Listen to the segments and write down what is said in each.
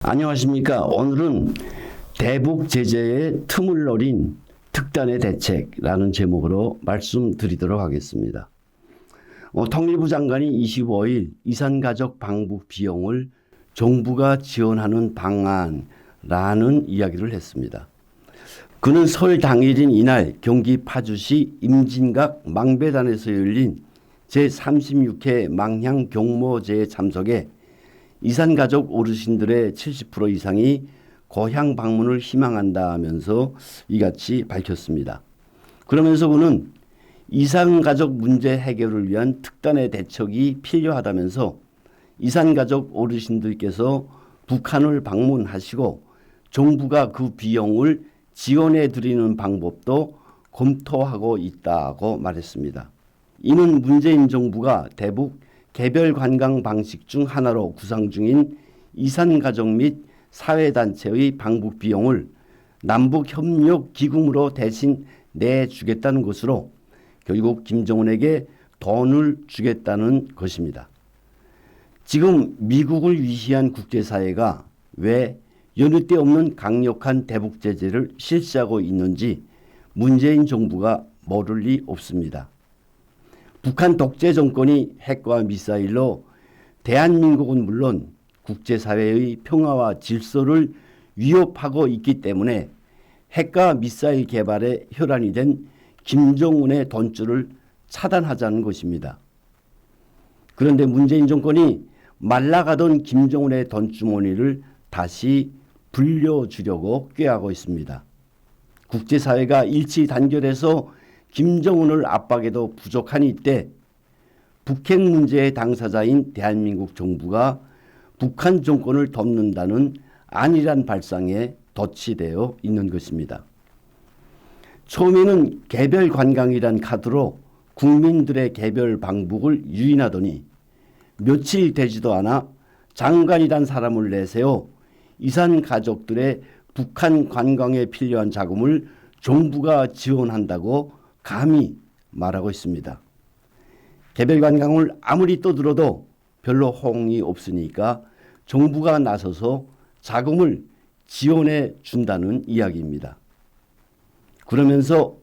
안녕하십니까. 오늘은 대북 제재의 틈을 노린 특단의 대책이라는 제목으로 말씀드리도록 하겠습니다. 통일부 장관이 25일 이산가족 방북 비용을 정부가 지원하는 방안라는 이야기를 했습니다. 그는 설 당일인 이날 경기 파주시 임진각 망배단에서 열린 제36회 망향 경모제에 참석해 이산가족 어르신들의 70% 이상이 고향 방문을 희망한다 하면서 이같이 밝혔습니다. 그러면서 그는 이산가족 문제 해결을 위한 특단의 대책이 필요하다면서 이산가족 어르신들께서 북한을 방문하시고 정부가 그 비용을 지원해 드리는 방법도 검토하고 있다고 말했습니다. 이는 문재인 정부가 대북 개별 관광 방식 중 하나로 구상 중인 이산가족 및 사회단체의 방북 비용을 남북협력기금으로 대신 내주겠다는 것으로 결국 김정은에게 돈을 주겠다는 것입니다. 지금 미국을 위시한 국제사회가 왜 여느 때 없는 강력한 대북 제재를 실시하고 있는지 문재인 정부가 모를 리 없습니다. 북한 독재 정권이 핵과 미사일로 대한민국은 물론 국제사회의 평화와 질서를 위협하고 있기 때문에 핵과 미사일 개발에 혈안이 된 김정은의 돈줄을 차단하자는 것입니다. 그런데 문재인 정권이 말라가던 김정은의 돈주머니를 다시 불려주려고 꾀하고 있습니다. 국제사회가 일치 단결해서 김정은을 압박해도 부족한 이때 북핵 문제의 당사자인 대한민국 정부가 북한 정권을 돕는다는 안일한 발상에 덫이 있는 것입니다. 처음에는 개별 관광이란 카드로 국민들의 개별 방북을 유인하더니 며칠 되지도 않아 장관이란 사람을 내세워 이산 가족들의 북한 관광에 필요한 자금을 정부가 지원한다고 감히 말하고 있습니다. 개별 관광을 아무리 떠들어도 별로 호응이 없으니까 정부가 나서서 자금을 지원해 준다는 이야기입니다. 그러면서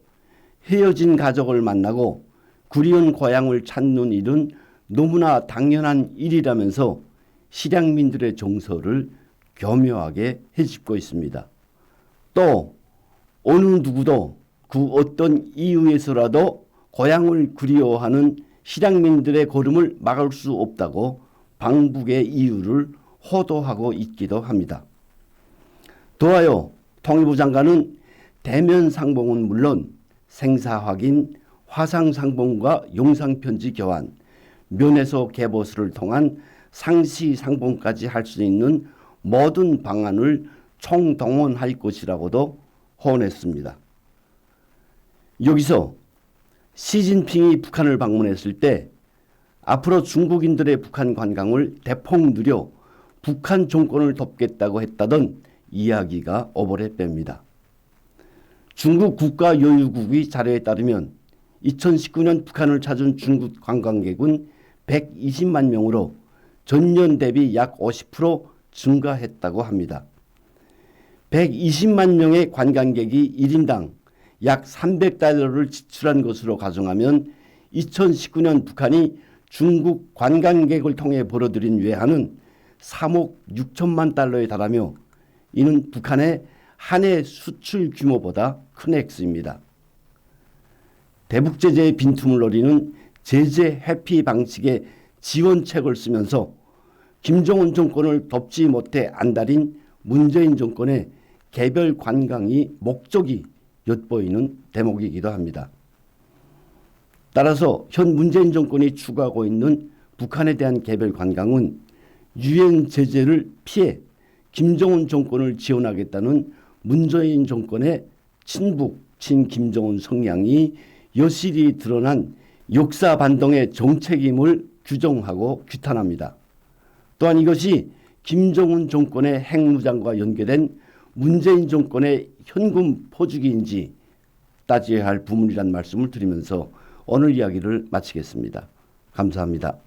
헤어진 가족을 만나고 그리운 고향을 찾는 일은 너무나 당연한 일이라면서 실향민들의 정서를 교묘하게 헤집고 있습니다. 또 어느 누구도 그 어떤 이유에서라도 고향을 그리워하는 실향민들의 걸음을 막을 수 없다고 방북의 이유를 호도하고 있기도 합니다. 더하여 통일부 장관은 대면 상봉은 물론 생사 확인, 화상 상봉과 영상편지 교환, 면회소 개보수를 통한 상시 상봉까지 할 수 있는 모든 방안을 총동원할 것이라고도 호언했습니다. 여기서 시진핑이 북한을 방문했을 때 앞으로 중국인들의 북한 관광을 대폭 늘려 북한 정권을 돕겠다고 했다던 이야기가 오버랩 뺍니다. 중국 국가여유국의 자료에 따르면 2019년 북한을 찾은 중국 관광객은 120만 명으로 전년 대비 약 50% 증가했다고 합니다. 120만 명의 관광객이 1인당 약 300달러를 지출한 것으로 가정하면 2019년 북한이 중국 관광객을 통해 벌어들인 외환은 3억 6천만 달러에 달하며 이는 북한의 한 해 수출 규모보다 큰 액수입니다. 대북 제재의 빈틈을 노리는 제재 회피 방식의 지원책을 쓰면서 김정은 정권을 돕지 못해 안달인 문재인 정권의 개별 관광이 목적이 엿보이는 대목이기도 합니다. 따라서 현 문재인 정권이 추구하고 있는 북한에 대한 개별 관광은 유엔 제재를 피해 김정은 정권을 지원하겠다는 문재인 정권의 친북, 친김정은 성향이 여실히 드러난 역사 반동의 정책임을 규정하고 규탄합니다. 또한 이것이 김정은 정권의 핵무장과 연계된 문재인 정권의 현금 포주기인지 따져야 할 부분이란 말씀을 드리면서 오늘 이야기를 마치겠습니다. 감사합니다.